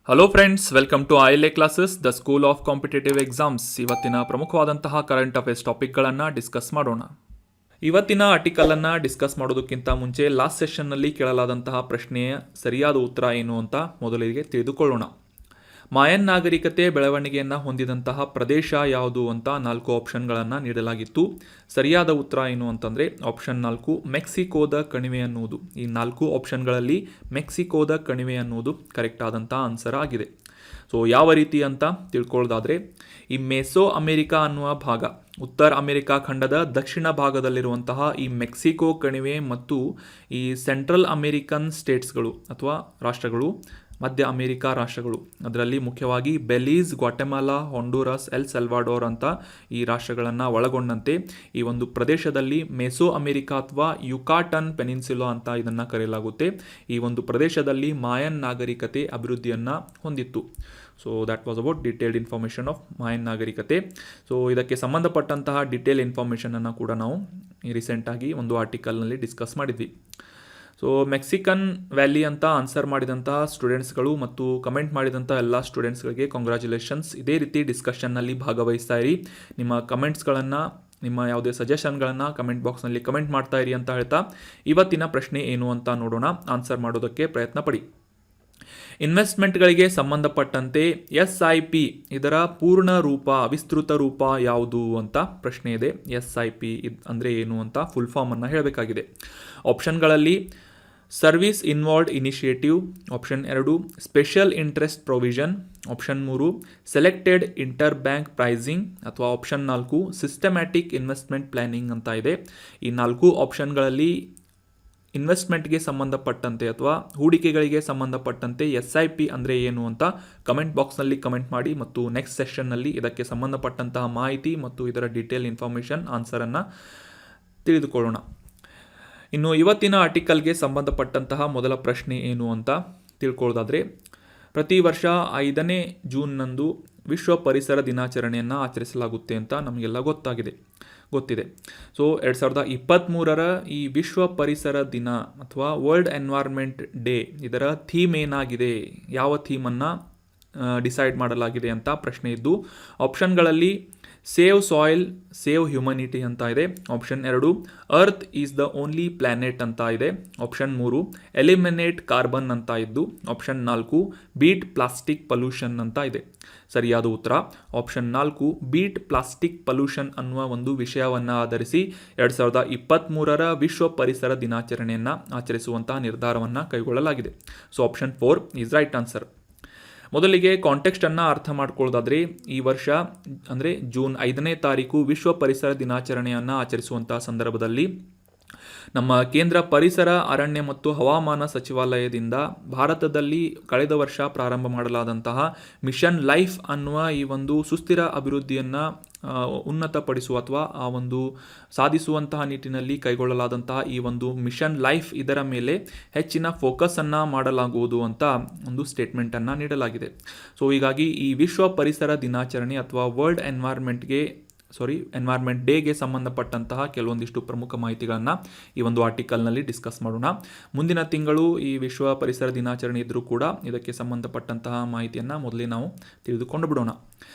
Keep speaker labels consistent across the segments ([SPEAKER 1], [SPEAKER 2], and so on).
[SPEAKER 1] Hello friends, welcome to ILA classes, the school of competitive exams. ಇವತ್ತಿನ ಪ್ರಮುಖವಾದಂತಹ current affairs ಟಾಪಿಕ್ಗಳನ್ನು discuss ಮಾಡೋಣ. ಇವತ್ತಿನ ಆರ್ಟಿಕಲನ್ನು discuss ಮಾಡೋದಕ್ಕಿಂತ ಮುಂಚೆ ಲಾಸ್ಟ್ ಸೆಷನ್ನಲ್ಲಿ ಕೇಳಲಾದಂತಹ ಪ್ರಶ್ನೆಯ ಸರಿಯಾದ ಉತ್ತರ ಏನು ಅಂತ ಮೊದಲಿಗೆ ತಿಳಿದುಕೊಳ್ಳೋಣ. ಮಾಯನ್ ನಾಗರಿಕತೆ ಬೆಳವಣಿಗೆಯನ್ನು ಹೊಂದಿದಂತಹ ಪ್ರದೇಶ ಯಾವುದು ಅಂತ 4 ಆಪ್ಷನ್ಗಳನ್ನು ನೀಡಲಾಗಿತ್ತು. ಸರಿಯಾದ ಉತ್ತರ ಏನು ಅಂತಂದರೆ ಆಪ್ಷನ್ 4, ಮೆಕ್ಸಿಕೋದ ಕಣಿವೆ ಅನ್ನುವುದು. ಈ 4 ಆಪ್ಷನ್ಗಳಲ್ಲಿ ಮೆಕ್ಸಿಕೋದ ಕಣಿವೆ ಅನ್ನುವುದು ಕರೆಕ್ಟ್ ಆದಂಥ ಆನ್ಸರ್ ಆಗಿದೆ. ಸೊ ಯಾವ ರೀತಿ ಅಂತ ತಿಳ್ಕೊಳ್ಳೋದಾದರೆ, ಈ ಮೆಸೋ ಅಮೆರಿಕಾ ಅನ್ನುವ ಭಾಗ, ಉತ್ತರ ಅಮೆರಿಕಾ ಖಂಡದ ದಕ್ಷಿಣ ಭಾಗದಲ್ಲಿರುವಂತಹ ಈ ಮೆಕ್ಸಿಕೋ ಕಣಿವೆ ಮತ್ತು ಈ ಸೆಂಟ್ರಲ್ ಅಮೇರಿಕನ್ ಸ್ಟೇಟ್ಸ್ಗಳು ಅಥವಾ ರಾಷ್ಟ್ರಗಳು, ಮಧ್ಯ ಅಮೆರಿಕಾ ರಾಷ್ಟ್ರಗಳು, ಅದರಲ್ಲಿ ಮುಖ್ಯವಾಗಿ ಬೆಲೀಸ್, ಗ್ವಾಟೆಮಾಲಾ, ಹೊಂಡುರಸ್, ಎಲ್ ಸೆಲ್ವಾಡೋರ್ ಅಂತ ಈ ರಾಷ್ಟ್ರಗಳನ್ನು ಒಳಗೊಂಡಂತೆ ಈ ಒಂದು ಪ್ರದೇಶದಲ್ಲಿ ಮೆಸೋ ಅಮೆರಿಕಾ ಅಥವಾ ಯುಕಾಟನ್ ಪೆನಿನ್ಸುಲಾ ಅಂತ ಇದನ್ನು ಕರೆಯಲಾಗುತ್ತೆ. ಈ ಒಂದು ಪ್ರದೇಶದಲ್ಲಿ ಮಾಯನ್ ನಾಗರಿಕತೆ ಅಭಿವೃದ್ಧಿಯನ್ನು ಹೊಂದಿತ್ತು. So that was about detailed information of Mayan ನಾಗರಿಕತೆ. ಸೊ ಇದಕ್ಕೆ ಸಂಬಂಧಪಟ್ಟಂತಹ ಡಿಟೇಲ್ ಇನ್ಫಾರ್ಮೇಷನನ್ನು ಕೂಡ ನಾವು ರೀಸೆಂಟಾಗಿ ಒಂದು ಆರ್ಟಿಕಲ್ನಲ್ಲಿ ಡಿಸ್ಕಸ್ ಮಾಡಿದ್ವಿ. ಸೊ ಮೆಕ್ಸಿಕನ್ ವ್ಯಾಲಿ ಅಂತ ಆನ್ಸರ್ ಮಾಡಿದಂತಹ ಸ್ಟೂಡೆಂಟ್ಸ್ಗಳು ಮತ್ತು ಕಮೆಂಟ್ ಮಾಡಿದಂಥ ಎಲ್ಲ ಸ್ಟೂಡೆಂಟ್ಸ್ಗಳಿಗೆ ಕಾಂಗ್ರ್ಯಾಚುಲೇಷನ್ಸ್. ಇದೇ ರೀತಿ ಡಿಸ್ಕಷನ್ನಲ್ಲಿ ಭಾಗವಹಿಸ್ತಾ ಇರಿ. ನಿಮ್ಮ ಕಮೆಂಟ್ಸ್ಗಳನ್ನು, ನಿಮ್ಮ ಯಾವುದೇ ಸಜೆಷನ್ಗಳನ್ನು ಕಮೆಂಟ್ ಬಾಕ್ಸ್ನಲ್ಲಿ ಕಮೆಂಟ್ ಮಾಡ್ತಾ ಇರಿ ಅಂತ ಹೇಳ್ತಾ ಇವತ್ತಿನ ಪ್ರಶ್ನೆ ಏನು ಅಂತ ನೋಡೋಣ. ಆನ್ಸರ್ ಮಾಡೋದಕ್ಕೆ ಪ್ರಯತ್ನ ಪಡಿ. ಇನ್ವೆಸ್ಟ್ಮೆಂಟ್ಗಳಿಗೆ ಸಂಬಂಧಪಟ್ಟಂತೆ SIP ಇದರ ಪೂರ್ಣ ರೂಪ, ವಿಸ್ತೃತ ರೂಪ ಯಾವುದು ಅಂತ ಪ್ರಶ್ನೆ ಇದೆ. SIP ಅಂದರೆ ಏನು ಅಂತ ಫುಲ್ ಫಾರ್ಮನ್ನು ಹೇಳಬೇಕಾಗಿದೆ. ಆಪ್ಷನ್ಗಳಲ್ಲಿ service involved initiative, option 2 special interest provision, option 3 selected inter bank pricing ಅಥವಾ ಆಪ್ಷನ್ 4 ಸಿಸ್ಟಮ್ಯಾಟಿಕ್ ಇನ್ವೆಸ್ಟ್ಮೆಂಟ್ ಪ್ಲಾನಿಂಗ್ ಅಂತ ಇದೆ. ಈ 4 ಆಪ್ಷನ್ಗಳಲ್ಲಿ ಇನ್ವೆಸ್ಟ್ಮೆಂಟ್ಗೆ ಸಂಬಂಧಪಟ್ಟಂತೆ ಅಥವಾ ಹೂಡಿಕೆಗಳಿಗೆ ಸಂಬಂಧಪಟ್ಟಂತೆ SIP ಅಂದರೆ ಏನು ಅಂತ ಕಮೆಂಟ್ ಬಾಕ್ಸ್ನಲ್ಲಿ ಕಮೆಂಟ್ ಮಾಡಿ ಮತ್ತು ನೆಕ್ಸ್ಟ್ ಸೆಷನ್ನಲ್ಲಿ ಇದಕ್ಕೆ ಸಂಬಂಧಪಟ್ಟಂತಹ ಮಾಹಿತಿ ಮತ್ತು ಇದರ ಡೀಟೇಲ್ ಇನ್ಫಾರ್ಮೇಷನ್ ಆನ್ಸರನ್ನು ತಿಳಿದುಕೊಳ್ಳೋಣ. ಇನ್ನು ಇವತ್ತಿನ ಆರ್ಟಿಕಲ್ಗೆ ಸಂಬಂಧಪಟ್ಟಂತಹ ಮೊದಲ ಪ್ರಶ್ನೆ ಏನು ಅಂತ ತಿಳ್ಕೊಳ್ಳೋದಾದರೆ, ಪ್ರತಿ ವರ್ಷ 5ನೇ ಜೂನ್ನಂದು ವಿಶ್ವ ಪರಿಸರ ದಿನಾಚರಣೆಯನ್ನು ಆಚರಿಸಲಾಗುತ್ತೆ ಅಂತ ನಮಗೆಲ್ಲ ಗೊತ್ತಿದೆ. ಸೊ 2023ರ ಈ ವಿಶ್ವ ಪರಿಸರ ದಿನ ಅಥವಾ ವರ್ಲ್ಡ್ ಎನ್ವೈರ್ಮೆಂಟ್ ಡೇ, ಇದರ ಥೀಮ್ ಏನಾಗಿದೆ, ಯಾವ ಥೀಮನ್ನು ಡಿಸೈಡ್ ಮಾಡಲಾಗಿದೆ ಅಂತ ಪ್ರಶ್ನೆ ಇದ್ದು, ಆಪ್ಷನ್ಗಳಲ್ಲಿ ಸೇವ್ ಸಾಯಿಲ್, ಸೇವ್ ಹ್ಯುಮನಿಟಿ ಅಂತ ಇದೆ. Option 2 earth is the only planet ಅಂತ ಇದೆ. ಆಪ್ಷನ್ 3 ಎಲಿಮಿನೇಟ್ ಕಾರ್ಬನ್ ಅಂತ ಇದ್ದು, ಆಪ್ಷನ್ 4 ಬೀಟ್ ಪ್ಲಾಸ್ಟಿಕ್ ಪೊಲ್ಯೂಷನ್ ಅಂತ ಇದೆ. ಸರಿಯಾದ ಉತ್ತರ ಆಪ್ಷನ್ 4 ಬೀಟ್ ಪ್ಲಾಸ್ಟಿಕ್ ಪೊಲ್ಯೂಷನ್ ಅನ್ನುವ ಒಂದು ವಿಷಯವನ್ನು ಆಧರಿಸಿ 2023ರ ವಿಶ್ವ ಪರಿಸರ ದಿನಾಚರಣೆಯನ್ನು ಆಚರಿಸುವಂತಹ ನಿರ್ಧಾರವನ್ನು ಕೈಗೊಳ್ಳಲಾಗಿದೆ. So option 4 is right answer. ಮೊದಲಿಗೆ ಕಾಂಟೆಕ್ಸ್ಟನ್ನು ಅರ್ಥ ಮಾಡ್ಕೊಳ್ಳೋದಾದರೆ, ಈ ವರ್ಷ ಅಂದರೆ ಜೂನ್ 5ನೇ ತಾರೀಕು ವಿಶ್ವ ಪರಿಸರ ದಿನಾಚರಣೆಯನ್ನು ಆಚರಿಸುವಂತಹ ಸಂದರ್ಭದಲ್ಲಿ ನಮ್ಮ ಕೇಂದ್ರ ಪರಿಸರ, ಅರಣ್ಯ ಮತ್ತು ಹವಾಮಾನ ಸಚಿವಾಲಯದಿಂದ ಭಾರತದಲ್ಲಿ ಕಳೆದ ವರ್ಷ ಪ್ರಾರಂಭ ಮಾಡಲಾದಂತಹ ಮಿಷನ್ ಲೈಫ್ ಅನ್ನುವ ಈ ಒಂದು ಸುಸ್ಥಿರ ಅಭಿವೃದ್ಧಿಯನ್ನು ಉನ್ನತಪಡಿಸುವ ಅಥವಾ ಆ ಒಂದು ಸಾಧಿಸುವಂತಹ ನಿಟ್ಟಿನಲ್ಲಿ ಕೈಗೊಳ್ಳಲಾದಂತಹ ಈ ಒಂದು ಮಿಷನ್ ಲೈಫ್, ಇದರ ಮೇಲೆ ಹೆಚ್ಚಿನ ಫೋಕಸನ್ನು ಮಾಡಲಾಗುವುದು ಅಂತ ಒಂದು ಸ್ಟೇಟ್ಮೆಂಟನ್ನು ನೀಡಲಾಗಿದೆ. ಸೊ ಹೀಗಾಗಿ ಈ ವಿಶ್ವ ಪರಿಸರ ದಿನಾಚರಣೆ ಅಥವಾ ವರ್ಲ್ಡ್ ಎನ್ವೈರ್ಮೆಂಟ್ ಡೇಗೆ ಸಂಬಂಧಪಟ್ಟಂತಹ ಕೆಲವೊಂದಿಷ್ಟು ಪ್ರಮುಖ ಮಾಹಿತಿಗಳನ್ನು ಈ ಒಂದು ಆರ್ಟಿಕಲ್ನಲ್ಲಿ ಡಿಸ್ಕಸ್ ಮಾಡೋಣ. ಮುಂದಿನ ತಿಂಗಳು ಈ ವಿಶ್ವ ಪರಿಸರ ದಿನಾಚರಣೆ ಇದ್ದರೂ ಕೂಡ ಇದಕ್ಕೆ ಸಂಬಂಧಪಟ್ಟಂತಹ ಮಾಹಿತಿಯನ್ನು ಮೊದಲೇ ನಾವು ತಿಳಿದುಕೊಂಡು ಬಿಡೋಣ.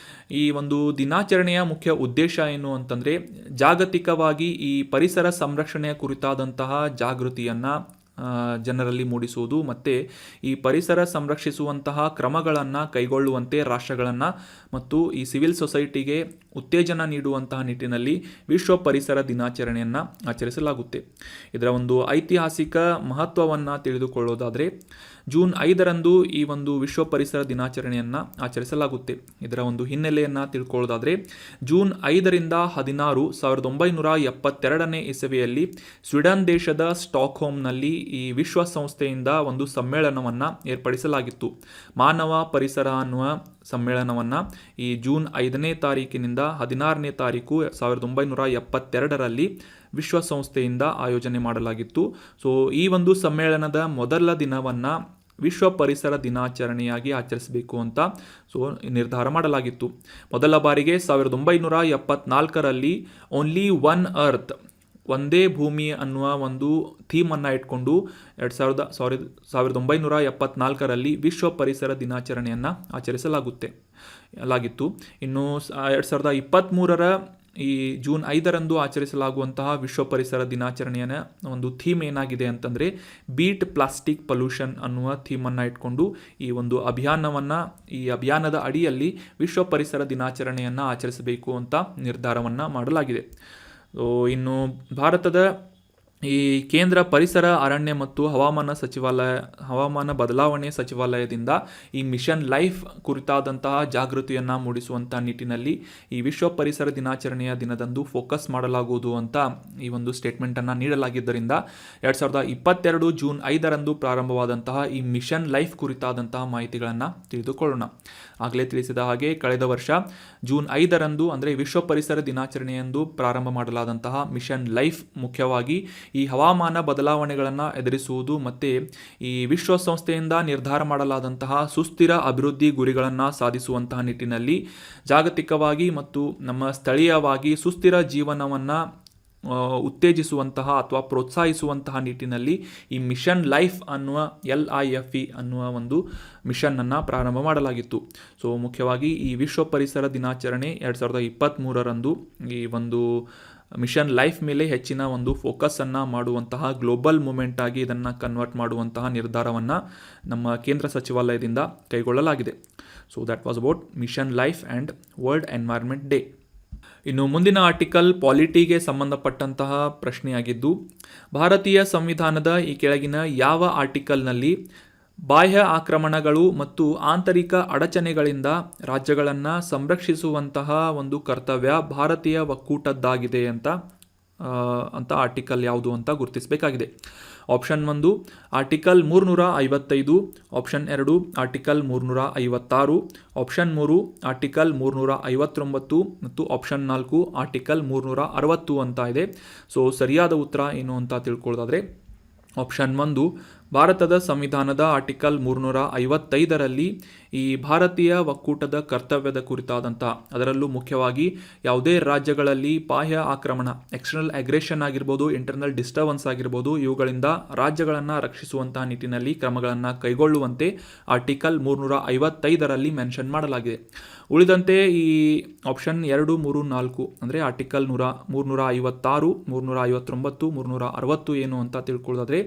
[SPEAKER 1] ಈ ಒಂದು ದಿನಾಚರಣೆಯ ಮುಖ್ಯ ಉದ್ದೇಶ ಏನು ಅಂತಂದರೆ, ಜಾಗತಿಕವಾಗಿ ಈ ಪರಿಸರ ಸಂರಕ್ಷಣೆಯ ಕುರಿತಾದಂತಹ ಜಾಗೃತಿಯನ್ನು ಜನರಲ್ಲಿ ಮೂಡಿಸುವುದು ಮತ್ತು ಈ ಪರಿಸರ ಸಂರಕ್ಷಿಸುವಂತಹ ಕ್ರಮಗಳನ್ನು ಕೈಗೊಳ್ಳುವಂತೆ ರಾಷ್ಟ್ರಗಳನ್ನು ಮತ್ತು ಈ ಸಿವಿಲ್ ಸೊಸೈಟಿಗೆ ಉತ್ತೇಜನ ನೀಡುವಂತಹ ನಿಟ್ಟಿನಲ್ಲಿ ವಿಶ್ವ ಪರಿಸರ ದಿನಾಚರಣೆಯನ್ನು ಆಚರಿಸಲಾಗುತ್ತೆ. ಇದರ ಒಂದು ಐತಿಹಾಸಿಕ ಮಹತ್ವವನ್ನು ತಿಳಿದುಕೊಳ್ಳೋದಾದರೆ, ಜೂನ್ 5ರಂದು ಈ ಒಂದು ವಿಶ್ವ ಪರಿಸರ ದಿನಾಚರಣೆಯನ್ನು ಆಚರಿಸಲಾಗುತ್ತೆ. ಇದರ ಒಂದು ಹಿನ್ನೆಲೆಯನ್ನು ತಿಳ್ಕೊಳ್ಳೋದಾದರೆ, ಜೂನ್ 5ರಿಂದ 16, 1972ನೇ ಇಸವಿಯಲ್ಲಿ ಸ್ವೀಡನ್ ದೇಶದ ಸ್ಟಾಕ್ಹೋಮ್ನಲ್ಲಿ ಈ ವಿಶ್ವಸಂಸ್ಥೆಯಿಂದ ಒಂದು ಸಮ್ಮೇಳನವನ್ನು ಏರ್ಪಡಿಸಲಾಗಿತ್ತು. ಮಾನವ ಪರಿಸರ ಅನ್ನುವ ಸಮ್ಮೇಳನವನ್ನು ಈ ಜೂನ್ 5ನೇ ತಾರೀಕಿನಿಂದ 16ನೇ ತಾರೀಕು 1972ರಲ್ಲಿ ವಿಶ್ವಸಂಸ್ಥೆಯಿಂದ ಆಯೋಜನೆ ಮಾಡಲಾಗಿತ್ತು. ಸೊ ಈ ಒಂದು ಸಮ್ಮೇಳನದ ಮೊದಲ ದಿನವನ್ನು ವಿಶ್ವ ಪರಿಸರ ದಿನಾಚರಣೆಯಾಗಿ ಆಚರಿಸಬೇಕು ಅಂತ ನಿರ್ಧಾರ ಮಾಡಲಾಗಿತ್ತು. ಮೊದಲ ಬಾರಿಗೆ 1974ರಲ್ಲಿ ಓನ್ಲಿ ಒನ್ ಅರ್ತ್ ಒಂದೇ ಭೂಮಿ ಅನ್ನುವ ಒಂದು ಥೀಮನ್ನು ಇಟ್ಕೊಂಡು 1974ರಲ್ಲಿ ವಿಶ್ವ ಪರಿಸರ ದಿನಾಚರಣೆಯನ್ನು ಆಚರಿಸಲಾಗಿತ್ತು. ಇನ್ನು 2023ರ ಈ ಜೂನ್ 5ರಂದು ಆಚರಿಸಲಾಗುವಂತಹ ವಿಶ್ವ ಪರಿಸರ ದಿನಾಚರಣೆಯ ಒಂದು ಥೀಮ್ ಏನಾಗಿದೆ ಅಂತಂದರೆ ಬೀಟ್ ಪ್ಲಾಸ್ಟಿಕ್ ಪೊಲ್ಯೂಷನ್ ಅನ್ನುವ ಥೀಮನ್ನು ಇಟ್ಕೊಂಡು ಈ ಒಂದು ಈ ಅಭಿಯಾನದ ಅಡಿಯಲ್ಲಿ ವಿಶ್ವ ಪರಿಸರ ದಿನಾಚರಣೆಯನ್ನು ಆಚರಿಸಬೇಕು ಅಂತ ನಿರ್ಧಾರವನ್ನು ಮಾಡಲಾಗಿದೆ. ಇನ್ನು ಭಾರತದ ಈ ಕೇಂದ್ರ ಪರಿಸರ ಅರಣ್ಯ ಮತ್ತು ಹವಾಮಾನ ಬದಲಾವಣೆ ಸಚಿವಾಲಯದಿಂದ ಈ ಮಿಷನ್ ಲೈಫ್ ಕುರಿತಾದಂತಹ ಜಾಗೃತಿಯನ್ನು ಮೂಡಿಸುವಂಥ ನಿಟ್ಟಿನಲ್ಲಿ ಈ ವಿಶ್ವ ಪರಿಸರ ದಿನಾಚರಣೆಯ ದಿನದಂದು ಫೋಕಸ್ ಮಾಡಲಾಗುವುದು ಅಂತ ಈ ಒಂದು ಸ್ಟೇಟ್ಮೆಂಟನ್ನು ನೀಡಲಾಗಿದ್ದರಿಂದ 2022 ಜೂನ್ 5ರಂದು ಪ್ರಾರಂಭವಾದಂತಹ ಈ ಮಿಷನ್ ಲೈಫ್ ಕುರಿತಾದಂತಹ ಮಾಹಿತಿಗಳನ್ನು ತಿಳಿದುಕೊಳ್ಳೋಣ. ಆಗಲೇ ತಿಳಿಸಿದ ಹಾಗೆ ಕಳೆದ ವರ್ಷ ಜೂನ್ 5ರಂದು ಅಂದರೆ ವಿಶ್ವ ಪರಿಸರ ದಿನಾಚರಣೆಯಂದು ಪ್ರಾರಂಭ ಮಾಡಲಾದಂತಹ ಮಿಷನ್ ಲೈಫ್ ಮುಖ್ಯವಾಗಿ ಈ ಹವಾಮಾನ ಬದಲಾವಣೆಗಳನ್ನು ಎದುರಿಸುವುದು ಮತ್ತು ಈ ವಿಶ್ವಸಂಸ್ಥೆಯಿಂದ ನಿರ್ಧಾರ ಮಾಡಲಾದಂತಹ ಸುಸ್ಥಿರ ಅಭಿವೃದ್ಧಿ ಗುರಿಗಳನ್ನು ಸಾಧಿಸುವಂತಹ ನಿಟ್ಟಿನಲ್ಲಿ ಜಾಗತಿಕವಾಗಿ ಮತ್ತು ನಮ್ಮ ಸ್ಥಳೀಯವಾಗಿ ಸುಸ್ಥಿರ ಜೀವನವನ್ನು ಉತ್ತೇಜಿಸುವಂತಹ ಅಥವಾ ಪ್ರೋತ್ಸಾಹಿಸುವಂತಹ ನಿಟ್ಟಿನಲ್ಲಿ ಈ ಮಿಷನ್ ಲೈಫ್ ಅನ್ನುವ LIFE ಅನ್ನುವ ಒಂದು ಮಿಷನ್ನನ್ನು ಪ್ರಾರಂಭ ಮಾಡಲಾಗಿತ್ತು. ಸೊ ಮುಖ್ಯವಾಗಿ ಈ ವಿಶ್ವ ಪರಿಸರ ದಿನಾಚರಣೆ 2023ರಂದು ಈ ಒಂದು ಮಿಷನ್ ಲೈಫ್ ಮೇಲೆ ಹೆಚ್ಚಿನ ಒಂದು ಫೋಕಸನ್ನು ಮಾಡುವಂತಹ ಗ್ಲೋಬಲ್ ಮೂಮೆಂಟ್ ಆಗಿ ಇದನ್ನು ಕನ್ವರ್ಟ್ ಮಾಡುವಂತಹ ನಿರ್ಧಾರವನ್ನು ನಮ್ಮ ಕೇಂದ್ರ ಸಚಿವಾಲಯದಿಂದ ಕೈಗೊಳ್ಳಲಾಗಿದೆ. So that was about mission life and world environment day. ಇನ್ನು ಮುಂದಿನ ಆರ್ಟಿಕಲ್ ಪಾಲಿಟಿಗೆ ಸಂಬಂಧಪಟ್ಟಂತಹ ಪ್ರಶ್ನೆಯಾಗಿದ್ದು, ಭಾರತೀಯ ಸಂವಿಧಾನದ ಈ ಕೆಳಗಿನ ಯಾವ ಆರ್ಟಿಕಲ್ನಲ್ಲಿ ಬಾಹ್ಯ ಆಕ್ರಮಣಗಳು ಮತ್ತು ಆಂತರಿಕ ಅಡಚಣೆಗಳಿಂದ ರಾಜ್ಯಗಳನ್ನು ಸಂರಕ್ಷಿಸುವಂತಹ ಒಂದು ಕರ್ತವ್ಯ ಭಾರತೀಯ ಒಕ್ಕೂಟದ್ದಾಗಿದೆ ಅಂತ ಆರ್ಟಿಕಲ್ ಯಾವುದು ಅಂತ ಗುರುತಿಸಬೇಕಾಗಿದೆ. Option 1 article 355, option 2 article 356, option 3 article 359 ಮತ್ತು ಆಪ್ಷನ್ 4 ಆರ್ಟಿಕಲ್ 360 ಅಂತ ಇದೆ. ಸೊ ಸರಿಯಾದ ಉತ್ತರ ಏನು ಅಂತ ತಿಳ್ಕೊಳ್ಳೋದಾದರೆ ಆಪ್ಷನ್ 1 ಭಾರತದ ಸಂವಿಧಾನದ ಆರ್ಟಿಕಲ್ 355ರಲ್ಲಿ ಈ ಭಾರತೀಯ ಒಕ್ಕೂಟದ ಕರ್ತವ್ಯದ ಕುರಿತಾದಂಥ, ಅದರಲ್ಲೂ ಮುಖ್ಯವಾಗಿ ಯಾವುದೇ ರಾಜ್ಯಗಳಲ್ಲಿ ಬಾಹ್ಯ ಆಕ್ರಮಣ, ಎಕ್ಸ್ಟರ್ನಲ್ ಅಗ್ರೆಷನ್ ಆಗಿರ್ಬೋದು, ಇಂಟರ್ನಲ್ ಡಿಸ್ಟರ್ಬೆನ್ಸ್ ಆಗಿರ್ಬೋದು, ಇವುಗಳಿಂದ ರಾಜ್ಯಗಳನ್ನು ರಕ್ಷಿಸುವಂತಹ ನಿಟ್ಟಿನಲ್ಲಿ ಕ್ರಮಗಳನ್ನು ಕೈಗೊಳ್ಳುವಂತೆ ಆರ್ಟಿಕಲ್ 355ರಲ್ಲಿ ಮೆನ್ಷನ್ ಮಾಡಲಾಗಿದೆ. ಉಳಿದಂತೆ ಈ ಆಪ್ಷನ್ 2, 3, 4 ಅಂದರೆ ಆರ್ಟಿಕಲ್ 356, 359, 360 ಏನು ಅಂತ ತಿಳ್ಕೊಳ್ಳೋದಾದರೆ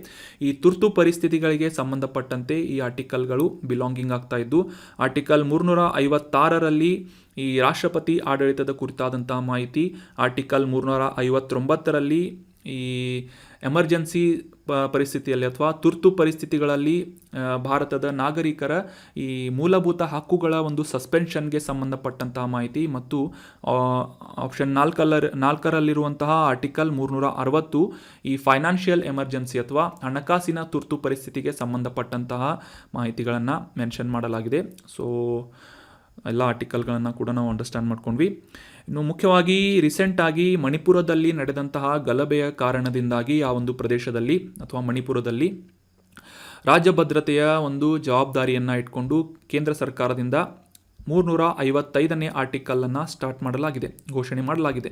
[SPEAKER 1] ಈ ತುರ್ತು ಪರಿಸ್ಥಿತಿಗಳಿಗೆ ಸಂಬಂಧಪಟ್ಟಂತೆ ಈ ಆರ್ಟಿಕಲ್ಗಳು ಬಿಲಾಂಗಿಂಗ್ ಆಗ್ತಾ ಇದ್ದು, ಆರ್ಟಿಕಲ್ 356ರಲ್ಲಿ ಈ ರಾಷ್ಟ್ರಪತಿ ಆಡಳಿತದ ಕುರಿತಾದಂತಹ ಮಾಹಿತಿ, ಆರ್ಟಿಕಲ್ 359ರಲ್ಲಿ ಈ ಎಮರ್ಜೆನ್ಸಿ ಪರಿಸ್ಥಿತಿಯಲ್ಲಿ ಅಥವಾ ತುರ್ತು ಪರಿಸ್ಥಿತಿಗಳಲ್ಲಿ ಭಾರತದ ನಾಗರಿಕರ ಈ ಮೂಲಭೂತ ಹಕ್ಕುಗಳ ಒಂದು ಸಸ್ಪೆನ್ಷನ್ಗೆ ಸಂಬಂಧಪಟ್ಟಂತಹ ಮಾಹಿತಿ ಮತ್ತು ಆಪ್ಷನ್ 4ರಲ್ಲಿರುವಂತಹ ಆರ್ಟಿಕಲ್ 360 ಈ ಫೈನಾನ್ಷಿಯಲ್ ಎಮರ್ಜೆನ್ಸಿ ಅಥವಾ ಹಣಕಾಸಿನ ತುರ್ತು ಪರಿಸ್ಥಿತಿಗೆ ಸಂಬಂಧಪಟ್ಟಂತಹ ಮಾಹಿತಿಗಳನ್ನು ಮೆನ್ಷನ್ ಮಾಡಲಾಗಿದೆ. ಸೊ ಎಲ್ಲ ಆರ್ಟಿಕಲ್ಗಳನ್ನು ಕೂಡ ನಾವು ಅಂಡರ್ಸ್ಟ್ಯಾಂಡ್ ಮಾಡ್ಕೊಂಡ್ವಿ. ಇನ್ನು ಮುಖ್ಯವಾಗಿ ರೀಸೆಂಟಾಗಿ ಮಣಿಪುರದಲ್ಲಿ ನಡೆದಂತಹ ಗಲಭೆಯ ಕಾರಣದಿಂದಾಗಿ ಆ ಒಂದು ಪ್ರದೇಶದಲ್ಲಿ ಅಥವಾ ಮಣಿಪುರದಲ್ಲಿ ರಾಜ್ಯ ಭದ್ರತೆಯ ಒಂದು ಜವಾಬ್ದಾರಿಯನ್ನು ಇಟ್ಕೊಂಡು ಕೇಂದ್ರ ಸರ್ಕಾರದಿಂದ 355ನೇ ಆರ್ಟಿಕಲನ್ನು ಘೋಷಣೆ ಮಾಡಲಾಗಿದೆ.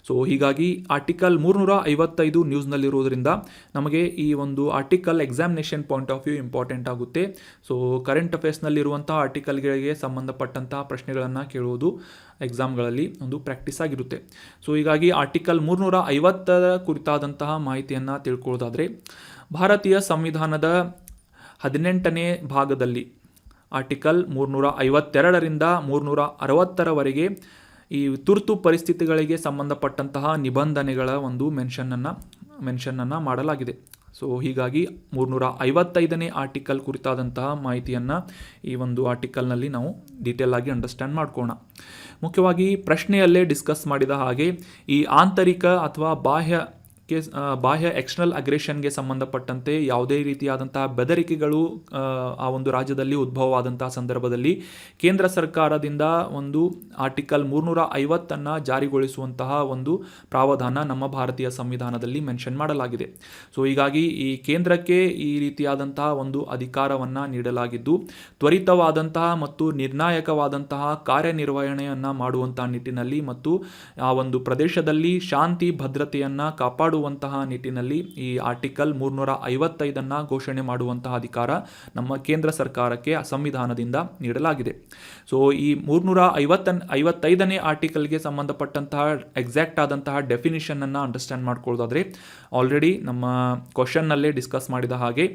[SPEAKER 1] ಸೊ ಹೀಗಾಗಿ ಆರ್ಟಿಕಲ್ 355 ನ್ಯೂಸ್ನಲ್ಲಿರುವುದರಿಂದ ನಮಗೆ ಈ ಒಂದು article examination point of view important ಆಗುತ್ತೆ. ಸೊ ಕರೆಂಟ್ ಅಫೇರ್ಸ್ನಲ್ಲಿರುವಂಥ ಆರ್ಟಿಕಲ್ಗಳಿಗೆ ಸಂಬಂಧಪಟ್ಟಂತಹ ಪ್ರಶ್ನೆಗಳನ್ನು ಕೇಳುವುದು ಎಕ್ಸಾಮ್ಗಳಲ್ಲಿ ಒಂದು ಪ್ರಾಕ್ಟೀಸ್ ಆಗಿರುತ್ತೆ. ಸೊ ಹೀಗಾಗಿ ಆರ್ಟಿಕಲ್ 350 ಕುರಿತಾದಂತಹ ಮಾಹಿತಿಯನ್ನು ತಿಳ್ಕೊಳ್ಳೋದಾದರೆ, ಭಾರತೀಯ ಸಂವಿಧಾನದ 18ನೇ ಭಾಗದಲ್ಲಿ ಆರ್ಟಿಕಲ್ 352ರಿಂದ 360ರವರೆಗೆ ಈ ತುರ್ತು ಪರಿಸ್ಥಿತಿಗಳಿಗೆ ಸಂಬಂಧಪಟ್ಟಂತಹ ನಿಬಂಧನೆಗಳ ಒಂದು ಮೆನ್ಷನ್ನನ್ನು ಮಾಡಲಾಗಿದೆ. ಸೊ ಹೀಗಾಗಿ 355ನೇ ಆರ್ಟಿಕಲ್ ಕುರಿತಾದಂತಹ ಮಾಹಿತಿಯನ್ನು ಈ ಒಂದು ಆರ್ಟಿಕಲ್ನಲ್ಲಿ ನಾವು ಡೀಟೇಲ್ ಆಗಿ ಅಂಡರ್ಸ್ಟ್ಯಾಂಡ್ ಮಾಡ್ಕೋಣ. ಮುಖ್ಯವಾಗಿ ಪ್ರಶ್ನೆಯಲ್ಲೇ ಡಿಸ್ಕಸ್ ಮಾಡಿದ ಹಾಗೆ ಈ ಆಂತರಿಕ ಅಥವಾ ಬಾಹ್ಯ ಎಕ್ಸ್ಟರ್ನಲ್ ಅಗ್ರೆಷನ್ಗೆ ಸಂಬಂಧಪಟ್ಟಂತೆ ಯಾವುದೇ ರೀತಿಯಾದಂತಹ ಬೆದರಿಕೆಗಳು ಆ ಒಂದು ರಾಜ್ಯದಲ್ಲಿ ಉದ್ಭವವಾದಂತಹ ಸಂದರ್ಭದಲ್ಲಿ ಕೇಂದ್ರ ಸರ್ಕಾರದಿಂದ ಒಂದು ಆರ್ಟಿಕಲ್ 350 ಜಾರಿಗೊಳಿಸುವಂತಹ ಒಂದು ಪ್ರಾವಧಾನ ನಮ್ಮ ಭಾರತೀಯ ಸಂವಿಧಾನದಲ್ಲಿ ಮೆನ್ಷನ್ ಮಾಡಲಾಗಿದೆ. ಸೊ ಹೀಗಾಗಿ ಈ ಕೇಂದ್ರಕ್ಕೆ ಈ ರೀತಿಯಾದಂತಹ ಒಂದು ಅಧಿಕಾರವನ್ನು ನೀಡಲಾಗಿದ್ದು, ತ್ವರಿತವಾದಂತಹ ಮತ್ತು ನಿರ್ಣಾಯಕವಾದಂತಹ ಕಾರ್ಯನಿರ್ವಹಣೆಯನ್ನು ಮಾಡುವಂತಹ ನಿಟ್ಟಿನಲ್ಲಿ ಮತ್ತು ಆ ಒಂದು ಪ್ರದೇಶದಲ್ಲಿ ಶಾಂತಿ ಭದ್ರತೆಯನ್ನು ಕಾಪಾಡುವ ಮಾಡುವಂತಹ ನಿಟ್ಟಿನಲ್ಲಿ ಈ ಆರ್ಟಿಕಲ್ 355 ಘೋಷಣೆ ಮಾಡುವಂತಹ ಅಧಿಕಾರ ನಮ್ಮ ಕೇಂದ್ರ ಸರ್ಕಾರಕ್ಕೆ ಸಂವಿಧಾನದಿಂದ ನೀಡಲಾಗಿದೆ. ಸೊ ಈ 355ನೇ ಆರ್ಟಿಕಲ್ಗೆ ಸಂಬಂಧಪಟ್ಟಂತಹ ಎಕ್ಸಾಕ್ಟ್ ಆದಂತಹ ಡೆಫಿನಿಷನನ್ನು ಅಂಡರ್ಸ್ಟ್ಯಾಂಡ್ ಮಾಡ್ಕೊಳ್ಳೋದಾದರೆ ಆಲ್ರೆಡಿ ನಮ್ಮ ಕ್ವಶನ್ನಲ್ಲೇ ಡಿಸ್ಕಸ್ ಮಾಡಿದ ಹಾಗೆ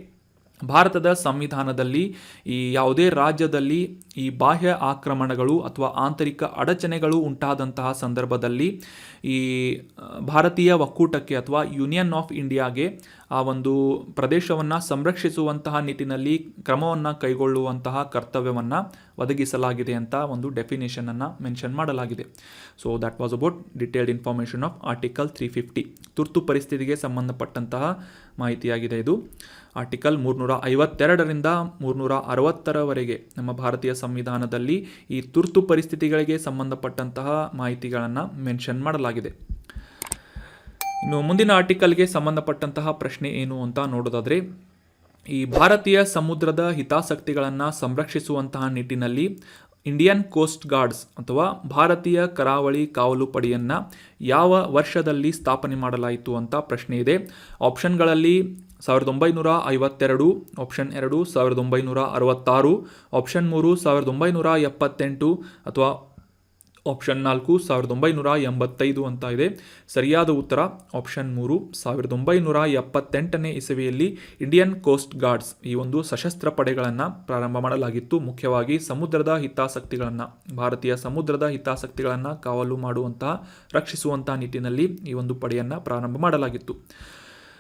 [SPEAKER 1] ಭಾರತದ ಸಂವಿಧಾನದಲ್ಲಿ ಈ ಯಾವುದೇ ರಾಜ್ಯದಲ್ಲಿ ಈ ಬಾಹ್ಯ ಆಕ್ರಮಣಗಳು ಅಥವಾ ಆಂತರಿಕ ಅಡಚಣೆಗಳು ಉಂಟಾದಂತಹ ಸಂದರ್ಭದಲ್ಲಿ ಈ ಭಾರತೀಯ ಒಕ್ಕೂಟಕ್ಕೆ ಅಥವಾ ಯೂನಿಯನ್ ಆಫ್ ಇಂಡಿಯಾಗೆ ಆ ಒಂದು ಪ್ರದೇಶವನ್ನು ಸಂರಕ್ಷಿಸುವಂತಹ ನಿಟ್ಟಿನಲ್ಲಿ ಕ್ರಮವನ್ನು ಕೈಗೊಳ್ಳುವಂತಹ ಕರ್ತವ್ಯವನ್ನು ಒದಗಿಸಲಾಗಿದೆ ಅಂತ ಒಂದು ಡೆಫಿನೇಷನನ್ನು ಮೆನ್ಷನ್ ಮಾಡಲಾಗಿದೆ. So that was about detailed information of article 350. ತುರ್ತು ಪರಿಸ್ಥಿತಿಗೆ ಸಂಬಂಧಪಟ್ಟಂತಹ ಮಾಹಿತಿಯಾಗಿದೆ ಇದು. ಆರ್ಟಿಕಲ್ 352ರಿಂದ 360ರವರೆಗೆ ನಮ್ಮ ಭಾರತೀಯ ಸಂವಿಧಾನದಲ್ಲಿ ಈ ತುರ್ತು ಪರಿಸ್ಥಿತಿಗಳಿಗೆ ಸಂಬಂಧಪಟ್ಟಂತಹ ಮಾಹಿತಿಗಳನ್ನು ಮೆನ್ಷನ್ ಮಾಡಲಾಗಿದೆ. ಇನ್ನು ಮುಂದಿನ ಆರ್ಟಿಕಲ್ಗೆ ಸಂಬಂಧಪಟ್ಟಂತಹ ಪ್ರಶ್ನೆ ಏನು ಅಂತ ನೋಡೋದಾದರೆ, ಈ ಭಾರತೀಯ ಸಮುದ್ರದ ಹಿತಾಸಕ್ತಿಗಳನ್ನು ಸಂರಕ್ಷಿಸುವಂತಹ ನಿಟ್ಟಿನಲ್ಲಿ ಇಂಡಿಯನ್ ಕೋಸ್ಟ್ ಗಾರ್ಡ್ಸ್ ಅಥವಾ ಭಾರತೀಯ ಕರಾವಳಿ ಕಾವಲು ಪಡೆಯನ್ನು ಯಾವ ವರ್ಷದಲ್ಲಿ ಸ್ಥಾಪನೆ ಮಾಡಲಾಯಿತು ಅಂತ ಪ್ರಶ್ನೆ ಇದೆ. ಆಪ್ಷನ್ಗಳಲ್ಲಿ 1952, ಆಪ್ಷನ್ 2 1966, ಆಪ್ಷನ್ 3 1978 ಅಥವಾ ಆಪ್ಷನ್ 4 1985 ಅಂತ ಇದೆ. ಸರಿಯಾದ ಉತ್ತರ ಆಪ್ಷನ್ 3 1978ನೇ ಇಸವಿಯಲ್ಲಿ ಇಂಡಿಯನ್ ಕೋಸ್ಟ್ ಗಾರ್ಡ್ಸ್ ಈ ಒಂದು ಸಶಸ್ತ್ರ ಪಡೆಗಳನ್ನು ಪ್ರಾರಂಭ ಮಾಡಲಾಗಿತ್ತು. ಮುಖ್ಯವಾಗಿ ಸಮುದ್ರದ ಹಿತಾಸಕ್ತಿಗಳನ್ನು, ಭಾರತೀಯ ಸಮುದ್ರದ ಹಿತಾಸಕ್ತಿಗಳನ್ನು ಕಾವಲು ಮಾಡುವಂತಹ, ರಕ್ಷಿಸುವಂತಹ ನಿಟ್ಟಿನಲ್ಲಿ ಈ ಒಂದು ಪಡೆಯನ್ನು ಪ್ರಾರಂಭ ಮಾಡಲಾಗಿತ್ತು.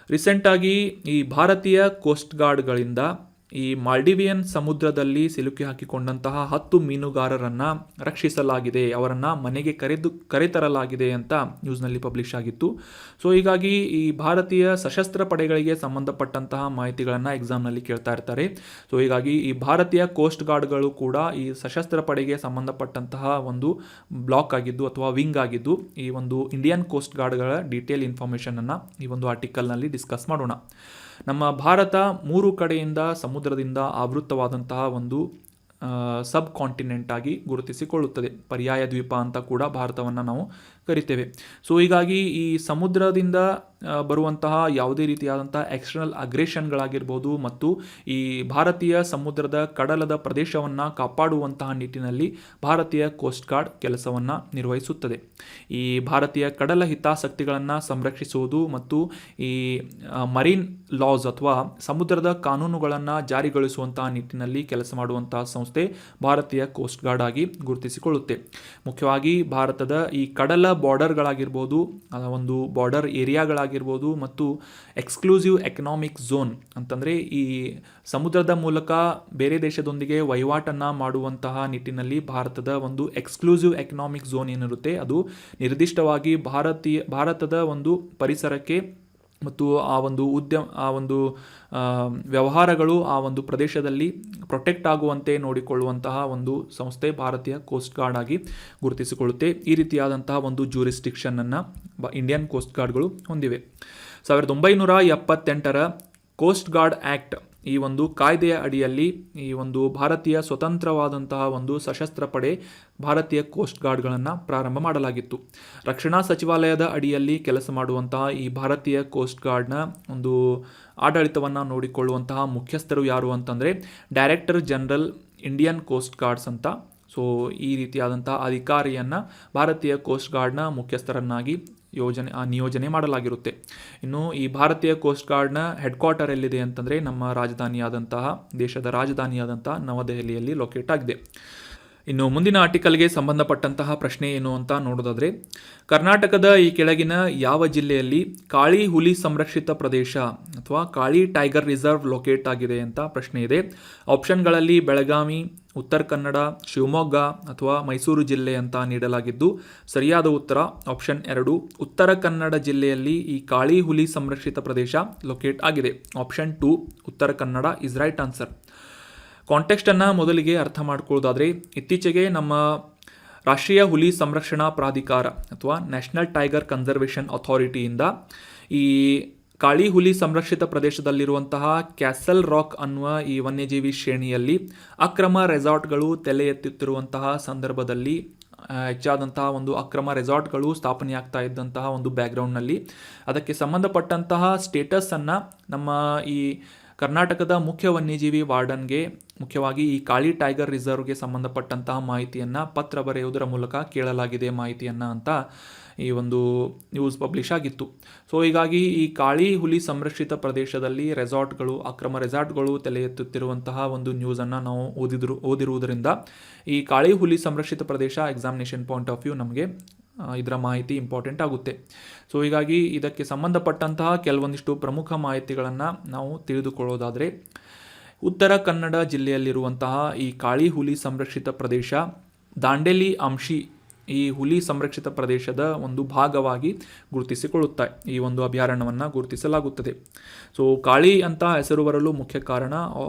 [SPEAKER 1] ರೀಸೆಂಟಾಗಿ ಈ ಭಾರತೀಯ ಕೋಸ್ಟ್ ಗಾರ್ಡ್ಗಳಿಂದ ಈ ಮಾಲ್ಡಿವಿಯನ್ ಸಮುದ್ರದಲ್ಲಿ ಸಿಲುಕಿ ಹಾಕಿಕೊಂಡಂತಹ 10 ಮೀನುಗಾರರನ್ನು ರಕ್ಷಿಸಲಾಗಿದೆ, ಅವರನ್ನು ಮನೆಗೆ ಕರೆತರಲಾಗಿದೆ ಅಂತ ನ್ಯೂಸ್ನಲ್ಲಿ ಪಬ್ಲಿಷ್ ಆಗಿತ್ತು. ಸೊ ಹೀಗಾಗಿ ಈ ಭಾರತೀಯ ಸಶಸ್ತ್ರ ಪಡೆಗಳಿಗೆ ಸಂಬಂಧಪಟ್ಟಂತಹ ಮಾಹಿತಿಗಳನ್ನು ಎಕ್ಸಾಮ್ನಲ್ಲಿ ಕೇಳ್ತಾ ಇರ್ತಾರೆ. ಸೊ ಹೀಗಾಗಿ ಈ ಭಾರತೀಯ ಕೋಸ್ಟ್ ಗಾರ್ಡ್ಗಳು ಕೂಡ ಈ ಸಶಸ್ತ್ರ ಪಡೆಗೆ ಸಂಬಂಧಪಟ್ಟಂತಹ ಒಂದು ಬ್ಲಾಕ್ ಆಗಿದ್ದು ಅಥವಾ ವಿಂಗ್ ಆಗಿದ್ದು, ಈ ಒಂದು ಇಂಡಿಯನ್ ಕೋಸ್ಟ್ ಗಾರ್ಡ್ಗಳ ಡೀಟೇಲ್ ಇನ್ಫಾರ್ಮೇಷನನ್ನು ಈ ಒಂದು ಆರ್ಟಿಕಲ್ನಲ್ಲಿ ಡಿಸ್ಕಸ್ ಮಾಡೋಣ. ನಮ್ಮ ಭಾರತ 3 ಕಡೆಯಿಂದ ಸಮುದ್ರದಿಂದ ಆವೃತ್ತವಾದಂತಹ ಒಂದು ಸಬ್ ಕಾಂಟಿನೆಂಟ್ ಆಗಿ ಗುರುತಿಸಿಕೊಳ್ಳುತ್ತದೆ. ಪರ್ಯಾಯ ದ್ವೀಪ ಅಂತ ಕೂಡ ಭಾರತವನ್ನು ನಾವು ಕರಿತೇವೆ. ಸೊ ಹೀಗಾಗಿ ಈ ಸಮುದ್ರದಿಂದ ಬರುವಂತಹ ಯಾವುದೇ ರೀತಿಯಾದಂತಹ ಎಕ್ಸ್ಟರ್ನಲ್ ಅಗ್ರೆಷನ್ಗಳಾಗಿರ್ಬೋದು ಮತ್ತು ಈ ಭಾರತೀಯ ಸಮುದ್ರದ ಕಡಲದ ಪ್ರದೇಶವನ್ನು ಕಾಪಾಡುವಂತಹ ನಿಟ್ಟಿನಲ್ಲಿ ಭಾರತೀಯ ಕೋಸ್ಟ್ ಗಾರ್ಡ್ ಕೆಲಸವನ್ನು ನಿರ್ವಹಿಸುತ್ತದೆ. ಈ ಭಾರತೀಯ ಕಡಲ ಹಿತಾಸಕ್ತಿಗಳನ್ನು ಸಂರಕ್ಷಿಸುವುದು ಮತ್ತು ಈ ಮರೀನ್ ಲಾಸ್ ಅಥವಾ ಸಮುದ್ರದ ಕಾನೂನುಗಳನ್ನು ಜಾರಿಗೊಳಿಸುವಂತಹ ನಿಟ್ಟಿನಲ್ಲಿ ಕೆಲಸ ಮಾಡುವಂತಹ ಸಂಸ್ಥೆ ಭಾರತೀಯ ಕೋಸ್ಟ್ ಗಾರ್ಡ್ ಆಗಿ ಗುರುತಿಸಿಕೊಳ್ಳುತ್ತೆ. ಮುಖ್ಯವಾಗಿ ಭಾರತದ ಈ ಕಡಲ ಬಾರ್ಡರ್ಗಳಾಗಿರ್ಬೋದು, ಒಂದು ಬಾರ್ಡರ್ ಏರಿಯಾಗಳಾಗಿರ್ಬೋದು ಮತ್ತು ಎಕ್ಸ್ಕ್ಲೂಸಿವ್ ಎಕನಾಮಿಕ್ ಝೋನ್ ಅಂತಂದರೆ ಈ ಸಮುದ್ರದ ಮೂಲಕ ಬೇರೆ ದೇಶದೊಂದಿಗೆ ವಹಿವಾಟನ್ನು ಮಾಡುವಂತಹ ನಿಟ್ಟಿನಲ್ಲಿ ಭಾರತದ ಒಂದು ಎಕ್ಸ್ಕ್ಲೂಸಿವ್ ಎಕನಾಮಿಕ್ ಝೋನ್ ಏನಿರುತ್ತೆ ಅದು ನಿರ್ದಿಷ್ಟವಾಗಿ ಭಾರತದ ಒಂದು ಪರಿಸರಕ್ಕೆ ಮತ್ತು ಆ ಒಂದು ವ್ಯವಹಾರಗಳು ಆ ಒಂದು ಪ್ರದೇಶದಲ್ಲಿ ಪ್ರೊಟೆಕ್ಟ್ ಆಗುವಂತೆ ನೋಡಿಕೊಳ್ಳುವಂತಹ ಒಂದು ಸಂಸ್ಥೆ ಭಾರತೀಯ ಕೋಸ್ಟ್ ಗಾರ್ಡ್ ಆಗಿ ಗುರುತಿಸಿಕೊಳ್ಳುತ್ತೆ. ಈ ರೀತಿಯಾದಂತಹ ಒಂದು ಜ್ಯೂರಿಸ್ಡಿಕ್ಷನನ್ನು ಇಂಡಿಯನ್ ಕೋಸ್ಟ್ ಗಾರ್ಡ್ಗಳು ಹೊಂದಿವೆ. 1978ರ ಕೋಸ್ಟ್ ಗಾರ್ಡ್ ಆ್ಯಕ್ಟ್ ಈ ಒಂದು ಕಾಯ್ದೆಯ ಅಡಿಯಲ್ಲಿ ಈ ಒಂದು ಭಾರತೀಯ ಸ್ವತಂತ್ರವಾದಂತಹ ಒಂದು ಸಶಸ್ತ್ರ ಪಡೆ ಭಾರತೀಯ ಕೋಸ್ಟ್ ಗಾರ್ಡ್ಗಳನ್ನು ಪ್ರಾರಂಭ ಮಾಡಲಾಗಿತ್ತು. ರಕ್ಷಣಾ ಸಚಿವಾಲಯದ ಅಡಿಯಲ್ಲಿ ಕೆಲಸ ಮಾಡುವಂತಹ ಈ ಭಾರತೀಯ ಕೋಸ್ಟ್ ಗಾರ್ಡ್ನ ಒಂದು ಆಡಳಿತವನ್ನು ನೋಡಿಕೊಳ್ಳುವಂತಹ ಮುಖ್ಯಸ್ಥರು ಯಾರು ಅಂತಂದರೆ director general Indian coast guards ಅಂತ. ಸೊ ಈ ರೀತಿಯಾದಂತಹ ಅಧಿಕಾರಿಯನ್ನು ಭಾರತೀಯ ಕೋಸ್ಟ್ ಗಾರ್ಡ್ನ ಮುಖ್ಯಸ್ಥರನ್ನಾಗಿ ನಿಯೋಜನೆ ಮಾಡಲಾಗಿರುತ್ತೆ. ಇನ್ನು ಈ ಭಾರತೀಯ ಕೋಸ್ಟ್ ಗಾರ್ಡ್ನ ಹೆಡ್ ಕ್ವಾರ್ಟರ್ ಎಲ್ಲಿದೆ ಅಂತಂದರೆ ನಮ್ಮ ದೇಶದ ರಾಜಧಾನಿಯಾದಂತಹ ನವದೆಹಲಿಯಲ್ಲಿ ಲೊಕೇಟ್ ಆಗಿದೆ. ಇನ್ನು ಮುಂದಿನ ಆರ್ಟಿಕಲ್ಗೆ ಸಂಬಂಧಪಟ್ಟಂತಹ ಪ್ರಶ್ನೆ ಏನು ಅಂತ ನೋಡೋದಾದರೆ, ಕರ್ನಾಟಕದ ಈ ಕೆಳಗಿನ ಯಾವ ಜಿಲ್ಲೆಯಲ್ಲಿ ಕಾಳಿ ಹುಲಿ ಸಂರಕ್ಷಿತ ಪ್ರದೇಶ ಅಥವಾ ಕಾಳಿ ಟೈಗರ್ ರಿಸರ್ವ್ ಲೊಕೇಟ್ ಆಗಿದೆ ಅಂತ ಪ್ರಶ್ನೆ ಇದೆ. ಆಪ್ಷನ್ಗಳಲ್ಲಿ ಬೆಳಗಾವಿ, ಉತ್ತರ ಕನ್ನಡ, ಶಿವಮೊಗ್ಗ ಅಥವಾ ಮೈಸೂರು ಜಿಲ್ಲೆ ಅಂತ ನೀಡಲಾಗಿದ್ದು ಸರಿಯಾದ ಉತ್ತರ ಆಪ್ಷನ್ 2 ಉತ್ತರ ಕನ್ನಡ ಜಿಲ್ಲೆಯಲ್ಲಿ ಈ ಕಾಳಿ ಹುಲಿ ಸಂರಕ್ಷಿತ ಪ್ರದೇಶ ಲೊಕೇಟ್ ಆಗಿದೆ. Option 2 Uttara Kannada is right answer. ಕಾಂಟೆಕ್ಸ್ಟನ್ನು ಮೊದಲಿಗೆ ಅರ್ಥ ಮಾಡ್ಕೊಳ್ಳೋದಾದರೆ, ಇತ್ತೀಚೆಗೆ ನಮ್ಮ ರಾಷ್ಟ್ರೀಯ ಹುಲಿ ಸಂರಕ್ಷಣಾ ಪ್ರಾಧಿಕಾರ ಅಥವಾ ನ್ಯಾಷನಲ್ ಟೈಗರ್ ಕನ್ಸರ್ವೇಷನ್ ಅಥಾರಿಟಿಯಿಂದ ಈ ಕಾಳಿ ಹುಲಿ ಸಂರಕ್ಷಿತ ಪ್ರದೇಶದಲ್ಲಿರುವಂತಹ ಕ್ಯಾಸಲ್ ರಾಕ್ ಅನ್ನುವ ಈ ವನ್ಯಜೀವಿ ಶ್ರೇಣಿಯಲ್ಲಿ ಅಕ್ರಮ ರೆಸಾರ್ಟ್ಗಳು ತಲೆ ಎತ್ತುತ್ತಿರುವಂತಹ ಸಂದರ್ಭದಲ್ಲಿ ಹೆಚ್ಚಾದಂತಹ ಒಂದು ಅಕ್ರಮ ರೆಸಾರ್ಟ್ಗಳು ಸ್ಥಾಪನೆಯಾಗ್ತಾ ಇದ್ದಂತಹ ಒಂದು ಬ್ಯಾಕ್ಗ್ರೌಂಡ್ನಲ್ಲಿ ಅದಕ್ಕೆ ಸಂಬಂಧಪಟ್ಟಂತಹ ಸ್ಟೇಟಸನ್ನು ನಮ್ಮ ಈ ಕರ್ನಾಟಕದ ಮುಖ್ಯ ವನ್ಯಜೀವಿ ವಾರ್ಡನ್ಗೆ, ಮುಖ್ಯವಾಗಿ ಈ ಕಾಳಿ ಟೈಗರ್ ರಿಸರ್ವ್ಗೆ ಸಂಬಂಧಪಟ್ಟಂತಹ ಮಾಹಿತಿಯನ್ನು ಪತ್ರ ಬರೆಯುವುದರ ಮೂಲಕ ಕೇಳಲಾಗಿದೆ ಮಾಹಿತಿಯನ್ನು ಅಂತ ಈ ಒಂದು ನ್ಯೂಸ್ ಪಬ್ಲಿಷ್ ಆಗಿತ್ತು. ಸೊ ಹೀಗಾಗಿ ಈ ಕಾಳಿ ಹುಲಿ ಸಂರಕ್ಷಿತ ಪ್ರದೇಶದಲ್ಲಿ ಅಕ್ರಮ ರೆಸಾರ್ಟ್ಗಳು ತಲೆ ಎತ್ತುತ್ತಿರುವಂತಹ ಒಂದು ನ್ಯೂಸನ್ನು ನಾವು ಓದಿರುವುದರಿಂದ ಈ ಕಾಳಿ ಹುಲಿ ಸಂರಕ್ಷಿತ ಪ್ರದೇಶ ಎಕ್ಸಾಮಿನೇಷನ್ ಪಾಯಿಂಟ್ ಆಫ್ ವ್ಯೂ ನಮಗೆ ಇದರ ಮಾಹಿತಿ ಇಂಪಾರ್ಟೆಂಟ್ ಆಗುತ್ತೆ. ಸೊ ಹೀಗಾಗಿ ಇದಕ್ಕೆ ಸಂಬಂಧಪಟ್ಟಂತಹ ಕೆಲವೊಂದಿಷ್ಟು ಪ್ರಮುಖ ಮಾಹಿತಿಗಳನ್ನು ನಾವು ತಿಳಿದುಕೊಳ್ಳೋದಾದರೆ, ಉತ್ತರ ಕನ್ನಡ ಜಿಲ್ಲೆಯಲ್ಲಿರುವಂತಹ ಈ ಕಾಳಿ ಹುಲಿ ಸಂರಕ್ಷಿತ ಪ್ರದೇಶ ದಾಂಡೇಲಿ ಅಂಶಿ ಈ ಹುಲಿ ಸಂರಕ್ಷಿತ ಪ್ರದೇಶದ ಒಂದು ಭಾಗವಾಗಿ ಗುರುತಿಸಿಕೊಳ್ಳುತ್ತೆ. ಈ ಒಂದು ಅಭಯಾರಣ್ಯವನ್ನು ಗುರುತಿಸಲಾಗುತ್ತದೆ. ಸೊ ಕಾಳಿ ಅಂತ ಹೆಸರು ಬರಲು ಮುಖ್ಯ ಕಾರಣ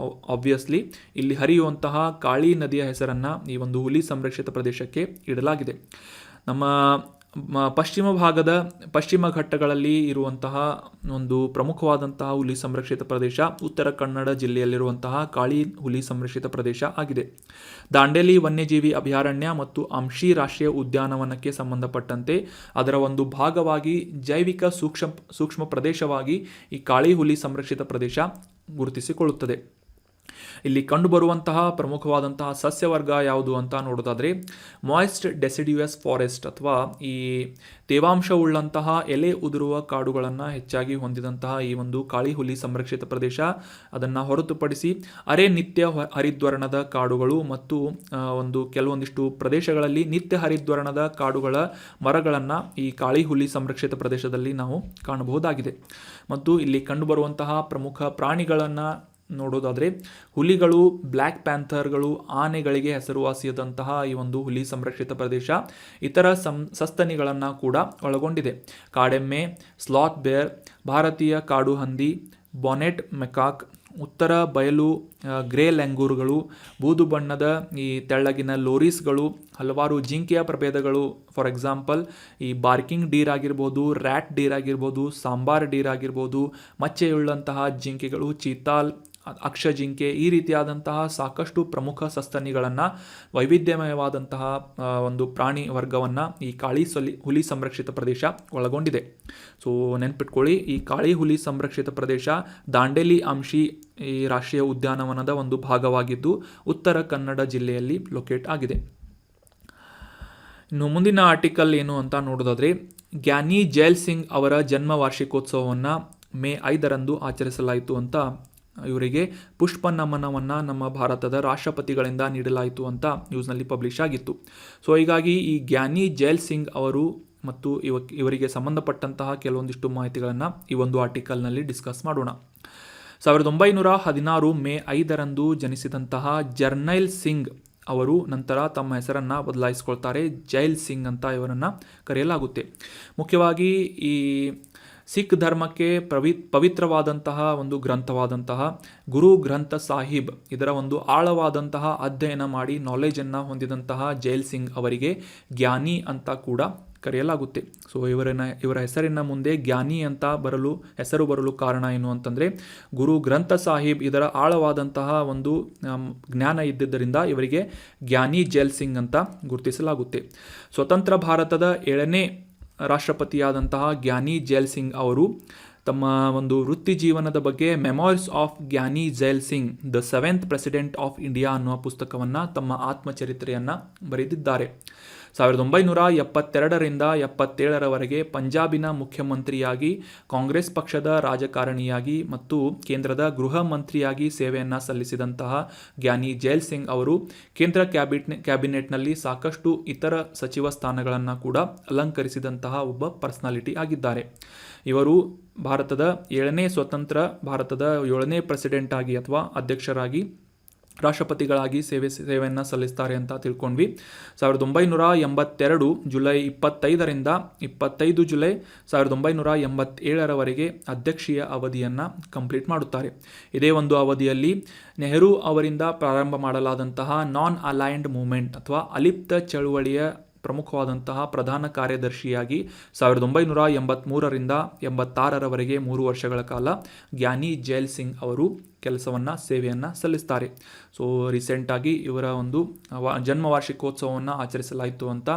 [SPEAKER 1] ಆಬ್ವಿಯಸ್ಲಿ ಇಲ್ಲಿ ಹರಿಯುವಂತಹ ಕಾಳಿ ನದಿಯ ಹೆಸರನ್ನು ಈ ಒಂದು ಹುಲಿ ಸಂರಕ್ಷಿತ ಪ್ರದೇಶಕ್ಕೆ ಇಡಲಾಗಿದೆ. ನಮ್ಮ ಪಶ್ಚಿಮ ಘಟ್ಟಗಳಲ್ಲಿ ಇರುವಂತಹ ಒಂದು ಪ್ರಮುಖವಾದಂತಹ ಹುಲಿ ಸಂರಕ್ಷಿತ ಪ್ರದೇಶ ಉತ್ತರ ಕನ್ನಡ ಜಿಲ್ಲೆಯಲ್ಲಿರುವಂತಹ ಕಾಳಿ ಹುಲಿ ಸಂರಕ್ಷಿತ ಪ್ರದೇಶ ಆಗಿದೆ. ದಾಂಡೇಲಿ ವನ್ಯಜೀವಿ ಅಭಯಾರಣ್ಯ ಮತ್ತು ಅಂಶಿ ರಾಷ್ಟ್ರೀಯ ಉದ್ಯಾನವನಕ್ಕೆ ಸಂಬಂಧಪಟ್ಟಂತೆ ಅದರ ಒಂದು ಭಾಗವಾಗಿ ಜೈವಿಕ ಸೂಕ್ಷ್ಮ ಪ್ರದೇಶವಾಗಿ ಈ ಕಾಳಿ ಹುಲಿ ಸಂರಕ್ಷಿತ ಪ್ರದೇಶ ಗುರುತಿಸಿಕೊಳ್ಳುತ್ತದೆ. ಇಲ್ಲಿ ಕಂಡುಬರುವಂತಹ ಪ್ರಮುಖವಾದಂತಹ ಸಸ್ಯವರ್ಗ ಯಾವುದು ಅಂತ ನೋಡೋದಾದರೆ, ಮಾಯ್ಸ್ಟ್ ಡೆಸಿಡಿಯಸ್ ಫಾರೆಸ್ಟ್ ಅಥವಾ ಈ ತೇವಾಂಶವುಳ್ಳಂತಹ ಎಲೆ ಉದುರುವ ಕಾಡುಗಳನ್ನು ಹೆಚ್ಚಾಗಿ ಹೊಂದಿದಂತಹ ಈ ಒಂದು ಕಾಳಿ ಹುಲಿ ಸಂರಕ್ಷಿತ ಪ್ರದೇಶ, ಅದನ್ನು ಹೊರತುಪಡಿಸಿ ಅರೆ ನಿತ್ಯ ಹರಿದ್ವರ್ಣದ ಕಾಡುಗಳು ಮತ್ತು ಕೆಲವೊಂದಿಷ್ಟು ಪ್ರದೇಶಗಳಲ್ಲಿ ನಿತ್ಯ ಹರಿದ್ವರ್ಣದ ಕಾಡುಗಳ ಮರಗಳನ್ನು ಈ ಕಾಳಿ ಹುಲಿ ಸಂರಕ್ಷಿತ ಪ್ರದೇಶದಲ್ಲಿ ನಾವು ಕಾಣಬಹುದಾಗಿದೆ. ಮತ್ತು ಇಲ್ಲಿ ಕಂಡುಬರುವಂತಹ ಪ್ರಮುಖ ಪ್ರಾಣಿಗಳನ್ನು ನೋಡೋದಾದರೆ, ಹುಲಿಗಳು, ಬ್ಲ್ಯಾಕ್ ಪ್ಯಾಂಥರ್ಗಳು, ಆನೆಗಳಿಗೆ ಹೆಸರುವಾಸಿಯಾದಂತಹ ಈ ಒಂದು ಹುಲಿ ಸಂರಕ್ಷಿತ ಪ್ರದೇಶ ಇತರ ಸಸ್ತನಿಗಳನ್ನು ಕೂಡ ಒಳಗೊಂಡಿದೆ. ಕಾಡೆಮ್ಮೆ, ಸ್ಲಾತ್ ಬೇರ್, ಭಾರತೀಯ ಕಾಡು ಹಂದಿ, ಬಾನೆಟ್ ಮೆಕಾಕ್, ಉತ್ತರ ಬಯಲು ಗ್ರೇ ಲ್ಯಾಂಗೂರುಗಳು, ಬೂದು ಬಣ್ಣದ ಈ ತೆಳ್ಳಗಿನ ಲೋರಿಸ್ಗಳು, ಹಲವಾರು ಜಿಂಕೆಯ ಪ್ರಭೇದಗಳು, ಫಾರ್ ಎಕ್ಸಾಂಪಲ್ ಈ ಬಾರ್ಕಿಂಗ್ ಡೀರ್ ಆಗಿರ್ಬೋದು, ರ್ಯಾಟ್ ಡೀರ್ ಆಗಿರ್ಬೋದು, ಸಾಂಬಾರ್ ಡೀರ್ ಆಗಿರ್ಬೋದು, ಮಚ್ಚೆಯುಳ್ಳಂತಹ ಜಿಂಕೆಗಳು, ಚೀತಾಲ್, ಅಕ್ಷ ಜಿಂಕೆ, ಈ ರೀತಿಯಾದಂತಹ ಸಾಕಷ್ಟು ಪ್ರಮುಖ ಸಸ್ತನಿಗಳನ್ನು, ವೈವಿಧ್ಯಮಯವಾದಂತಹ ಒಂದು ಪ್ರಾಣಿ ವರ್ಗವನ್ನು ಈ ಕಾಳಿ ಹುಲಿ ಸಂರಕ್ಷಿತ ಪ್ರದೇಶ ಒಳಗೊಂಡಿದೆ. ಸೊ ನೆನ್ಪಿಟ್ಕೊಳ್ಳಿ, ಈ ಕಾಳಿ ಹುಲಿ ಸಂರಕ್ಷಿತ ಪ್ರದೇಶ ದಾಂಡೇಲಿ ಅಂಶಿ ಈ ರಾಷ್ಟ್ರೀಯ ಉದ್ಯಾನವನದ ಒಂದು ಭಾಗವಾಗಿದ್ದು ಉತ್ತರ ಕನ್ನಡ ಜಿಲ್ಲೆಯಲ್ಲಿ ಲೊಕೇಟ್ ಆಗಿದೆ. ಇನ್ನು ಮುಂದಿನ ಆರ್ಟಿಕಲ್ ಏನು ಅಂತ ನೋಡೋದಾದರೆ, ಗ್ಯಾನಿ ಜೈಲ್ ಸಿಂಗ್ ಅವರ ಜನ್ಮ ವಾರ್ಷಿಕೋತ್ಸವವನ್ನು ಮೇ 5ರಂದು ಆಚರಿಸಲಾಯಿತು ಅಂತ, ಇವರಿಗೆ ಪುಷ್ಪ ನಮನವನ್ನು ನಮ್ಮ ಭಾರತದ ರಾಷ್ಟ್ರಪತಿಗಳಿಂದ ನೀಡಲಾಯಿತು ಅಂತ ನ್ಯೂಸ್ನಲ್ಲಿ ಪಬ್ಲಿಷ್ ಆಗಿತ್ತು. ಸೊ ಹೀಗಾಗಿ ಈ ಗ್ಯಾನಿ ಜೈಲ್ ಸಿಂಗ್ ಅವರು ಮತ್ತು ಇವರಿಗೆ ಸಂಬಂಧಪಟ್ಟಂತಹ ಕೆಲವೊಂದಿಷ್ಟು ಮಾಹಿತಿಗಳನ್ನು ಈ ಒಂದು ಆರ್ಟಿಕಲ್ನಲ್ಲಿ ಡಿಸ್ಕಸ್ ಮಾಡೋಣ. 1916 ಮೇ 5ರಂದು ಜನಿಸಿದಂತಹ ಜರ್ನೈಲ್ ಸಿಂಗ್ ಅವರು ನಂತರ ತಮ್ಮ ಹೆಸರನ್ನು ಬದಲಾಯಿಸಿಕೊಳ್ತಾರೆ. ಜೈಲ್ ಸಿಂಗ್ ಅಂತ ಇವರನ್ನು ಕರೆಯಲಾಗುತ್ತೆ. ಮುಖ್ಯವಾಗಿ ಈ ಸಿಖ್ ಧರ್ಮಕ್ಕೆ ಪವಿತ್ರವಾದಂತಹ ಒಂದು ಗ್ರಂಥವಾದಂತಹ ಗುರು ಗ್ರಂಥ ಸಾಹಿಬ್ ಇದರ ಒಂದು ಆಳವಾದಂತಹ ಅಧ್ಯಯನ ಮಾಡಿ ನಾಲೆಜನ್ನು ಹೊಂದಿದಂತಹ ಜೈಲ್ ಸಿಂಗ್ ಅವರಿಗೆ ಜ್ಞಾನಿ ಅಂತ ಕೂಡ ಕರೆಯಲಾಗುತ್ತೆ. ಸೊ ಇವರ ಹೆಸರಿನ ಮುಂದೆ ಜ್ಞಾನಿ ಅಂತ ಹೆಸರು ಬರಲು ಕಾರಣ ಏನು ಅಂತಂದರೆ, ಗುರು ಗ್ರಂಥ ಸಾಹಿಬ್ ಇದರ ಆಳವಾದಂತಹ ಒಂದು ಜ್ಞಾನ ಇದ್ದಿದ್ದರಿಂದ ಇವರಿಗೆ ಜ್ಞಾನಿ ಜೈಲ್ ಸಿಂಗ್ ಅಂತ ಗುರುತಿಸಲಾಗುತ್ತೆ. ಸ್ವತಂತ್ರ ಭಾರತದ 7ನೇ ರಾಷ್ಟ್ರಪತಿಯಾದಂತಹ ಜ್ಞಾನಿ ಜೈಲ್ ಸಿಂಗ್ ಅವರು ತಮ್ಮ ಒಂದು ವೃತ್ತಿ ಜೀವನದ ಬಗ್ಗೆ ಮೆಮೊರೀಸ್ ಆಫ್ ಜ್ಞಾನಿ jail Singh the 7th president of India ಅನ್ನುವ ಪುಸ್ತಕವನ್ನು, ತಮ್ಮ ಆತ್ಮಚರಿತ್ರೆಯನ್ನು ಬರೆದಿದ್ದಾರೆ. 1972ರಿಂದ 77ರವರೆಗೆ ಪಂಜಾಬಿನ ಮುಖ್ಯಮಂತ್ರಿಯಾಗಿ, ಕಾಂಗ್ರೆಸ್ ಪಕ್ಷದ ರಾಜಕಾರಣಿಯಾಗಿ ಮತ್ತು ಕೇಂದ್ರದ ಗೃಹ ಮಂತ್ರಿಯಾಗಿ ಸೇವೆಯನ್ನು ಸಲ್ಲಿಸಿದಂತಹ ಜ್ಞಾನಿ ಜೈಲ್ ಸಿಂಗ್ ಅವರು ಕೇಂದ್ರ ಕ್ಯಾಬಿನೆಟ್ನಲ್ಲಿ ಸಾಕಷ್ಟು ಇತರ ಸಚಿವ ಸ್ಥಾನಗಳನ್ನು ಕೂಡ ಅಲಂಕರಿಸಿದಂತಹ ಒಬ್ಬ ಪರ್ಸನಾಲಿಟಿ ಆಗಿದ್ದಾರೆ. ಇವರು ಭಾರತದ 7ನೇ ಪ್ರೆಸಿಡೆಂಟ್ ಆಗಿ ಅಥವಾ ಅಧ್ಯಕ್ಷರಾಗಿ, ರಾಷ್ಟ್ರಪತಿಗಳಾಗಿ ಸೇವೆಯನ್ನು ಸಲ್ಲಿಸ್ತಾರೆ ಅಂತ ತಿಳ್ಕೊಂಡ್ವಿ. 1982 ಜುಲೈ 25ರಿಂದ 25 ಜುಲೈ 1987ರವರೆಗೆ ಅಧ್ಯಕ್ಷೀಯ ಅವಧಿಯನ್ನು ಕಂಪ್ಲೀಟ್ ಮಾಡುತ್ತಾರೆ. ಇದೇ ಒಂದು ಅವಧಿಯಲ್ಲಿ ನೆಹರು ಅವರಿಂದ ಪ್ರಾರಂಭ ಮಾಡಲಾದಂತಹ ನಾನ್ ಅಲೈನ್ಡ್ ಮೂವ್ಮೆಂಟ್ ಅಥವಾ ಅಲಿಪ್ತ ಚಳುವಳಿಯ ಪ್ರಮುಖವಾದಂತಹ ಪ್ರಧಾನ ಕಾರ್ಯದರ್ಶಿಯಾಗಿ 1983ರಿಂದ 86ರವರೆಗೆ 3 ವರ್ಷಗಳ ಕಾಲ ಜ್ಞಾನಿ ಜೈಲ್ ಸಿಂಗ್ ಅವರು ಕೆಲಸವನ್ನು ಸೇವೆಯನ್ನು ಸಲ್ಲಿಸ್ತಾರೆ. ಸೊ ರೀಸೆಂಟಾಗಿ ಇವರ ಒಂದು ಜನ್ಮ ವಾರ್ಷಿಕೋತ್ಸವವನ್ನು ಆಚರಿಸಲಾಯಿತು ಅಂತ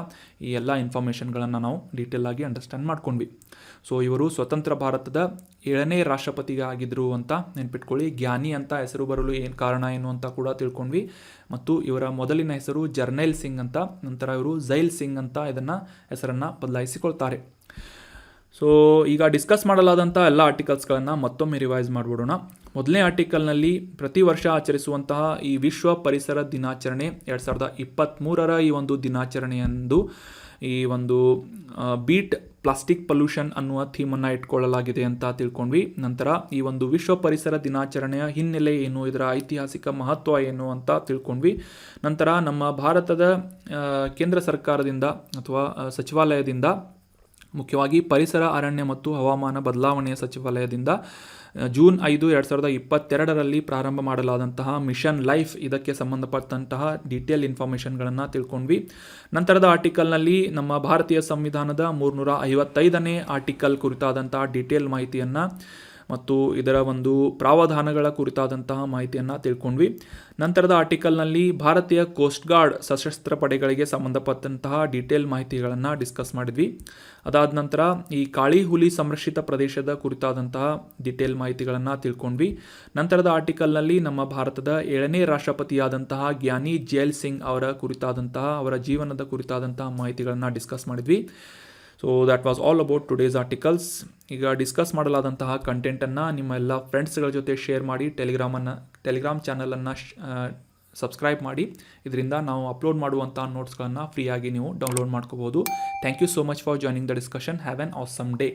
[SPEAKER 1] ಈ ಎಲ್ಲ ಇನ್ಫಾರ್ಮೇಷನ್ಗಳನ್ನು ನಾವು ಡೀಟೇಲ್ ಆಗಿ ಅಂಡರ್ಸ್ಟ್ಯಾಂಡ್ ಮಾಡ್ಕೊಂಡ್ವಿ. ಸೊ ಇವರು ಸ್ವತಂತ್ರ ಭಾರತದ 7ನೇ ರಾಷ್ಟ್ರಪತಿಗೆ ಆಗಿದ್ರು ಅಂತ ನೆನ್ಪಿಟ್ಕೊಳ್ಳಿ. ಜ್ಞಾನಿ ಅಂತ ಹೆಸರು ಬರಲು ಕಾರಣ ಏನು ಅಂತ ಕೂಡ ತಿಳ್ಕೊಂಡ್ವಿ. ಮತ್ತು ಇವರ ಮೊದಲಿನ ಹೆಸರು ಜರ್ನೈಲ್ ಸಿಂಗ್ ಅಂತ, ನಂತರ ಇವರು ಝೈಲ್ ಸಿಂಗ್ ಅಂತ ಇದನ್ನು ಹೆಸರನ್ನು ಬದಲಾಯಿಸಿಕೊಳ್ತಾರೆ. ಸೊ ಈಗ ಡಿಸ್ಕಸ್ ಮಾಡಲಾದಂಥ ಎಲ್ಲ ಆರ್ಟಿಕಲ್ಸ್ಗಳನ್ನು ಮತ್ತೊಮ್ಮೆ ರಿವೈಸ್ ಮಾಡಿಬಿಡೋಣ. ಮೊದಲನೇ ಆರ್ಟಿಕಲ್ನಲ್ಲಿ ಪ್ರತಿ ವರ್ಷ ಆಚರಿಸುವಂತಹ ಈ ವಿಶ್ವ ಪರಿಸರ ದಿನಾಚರಣೆ 2023ರ ಈ ಒಂದು ದಿನಾಚರಣೆಯಂದು ಈ ಒಂದು ಬೀಟ್ ಪ್ಲಾಸ್ಟಿಕ್ ಪೊಲ್ಯೂಷನ್ ಅನ್ನುವ ಥೀಮನ್ನು ಇಟ್ಕೊಳ್ಳಲಾಗಿದೆ ಅಂತ ತಿಳ್ಕೊಂಡ್ವಿ. ನಂತರ ಈ ಒಂದು ವಿಶ್ವ ಪರಿಸರ ದಿನಾಚರಣೆಯ ಹಿನ್ನೆಲೆ ಏನು, ಇದರ ಐತಿಹಾಸಿಕ ಮಹತ್ವ ಏನು ಅಂತ ತಿಳ್ಕೊಂಡ್ವಿ. ನಂತರ ನಮ್ಮ ಭಾರತದ ಕೇಂದ್ರ ಸರ್ಕಾರದಿಂದ ಅಥವಾ ಸಚಿವಾಲಯದಿಂದ, ಮುಖ್ಯವಾಗಿ ಪರಿಸರ ಅರಣ್ಯ ಮತ್ತು ಹವಾಮಾನ ಬದಲಾವಣೆಯ ಸಚಿವಾಲಯದಿಂದ ಜೂನ್ 5, 2022ರಲ್ಲಿ ಪ್ರಾರಂಭ ಮಾಡಲಾದಂತಹ ಮಿಷನ್ ಲೈಫ್, ಇದಕ್ಕೆ ಸಂಬಂಧಪಟ್ಟಂತಹ ಡೀಟೇಲ್ ಇನ್ಫಾರ್ಮೇಷನ್ಗಳನ್ನು ತಿಳ್ಕೊಂಡ್ವಿ. ನಂತರದ ಆರ್ಟಿಕಲ್ನಲ್ಲಿ ನಮ್ಮ ಭಾರತೀಯ ಸಂವಿಧಾನದ 355ನೇ ಆರ್ಟಿಕಲ್ ಕುರಿತಾದಂತಹ ಡೀಟೇಲ್ ಮಾಹಿತಿಯನ್ನು ಮತ್ತು ಇದರ ಒಂದು ಪ್ರಾವಧಾನಗಳ ಕುರಿತಾದಂತಹ ಮಾಹಿತಿಯನ್ನು ತಿಳ್ಕೊಂಡ್ವಿ. ನಂತರದ ಆರ್ಟಿಕಲ್ನಲ್ಲಿ ಭಾರತೀಯ ಕೋಸ್ಟ್ ಗಾರ್ಡ್ ಸಶಸ್ತ್ರ ಪಡೆಗಳಿಗೆ ಸಂಬಂಧಪಟ್ಟಂತಹ ಡೀಟೇಲ್ ಮಾಹಿತಿಗಳನ್ನು ಡಿಸ್ಕಸ್ ಮಾಡಿದ್ವಿ. ಅದಾದ ನಂತರ ಈ ಕಾಳಿ ಹುಲಿ ಸಂರಕ್ಷಿತ ಪ್ರದೇಶದ ಕುರಿತಾದಂತಹ ಡೀಟೇಲ್ ಮಾಹಿತಿಗಳನ್ನು ತಿಳ್ಕೊಂಡ್ವಿ. ನಂತರದ ಆರ್ಟಿಕಲ್ನಲ್ಲಿ ನಮ್ಮ ಭಾರತದ 7ನೇ ರಾಷ್ಟ್ರಪತಿಯಾದಂತಹ ಜ್ಞಾನಿ ಝೈಲ್ ಸಿಂಗ್ ಅವರ ಜೀವನದ ಕುರಿತಾದಂತಹ ಮಾಹಿತಿಗಳನ್ನು ಡಿಸ್ಕಸ್ ಮಾಡಿದ್ವಿ. So that was all about today's articles. ಈಗ ಡಿಸ್ಕಸ್ ಮಾಡಲಾದಂತಹ ಕಂಟೆಂಟನ್ನು ನಿಮ್ಮ ಎಲ್ಲ ಫ್ರೆಂಡ್ಸ್ಗಳ ಜೊತೆ ಶೇರ್ ಮಾಡಿ, ಟೆಲಿಗ್ರಾಮ್ ಚಾನಲನ್ನು ಸಬ್ಸ್ಕ್ರೈಬ್ ಮಾಡಿ. ಇದರಿಂದ ನಾವು ಅಪ್ಲೋಡ್ ಮಾಡುವಂತಹ ನೋಟ್ಸ್ಗಳನ್ನು ಫ್ರೀಯಾಗಿ ನೀವು ಡೌನ್ಲೋಡ್ ಮಾಡ್ಕೋಬೋದು. Thank you so much for joining the discussion. Have an awesome day.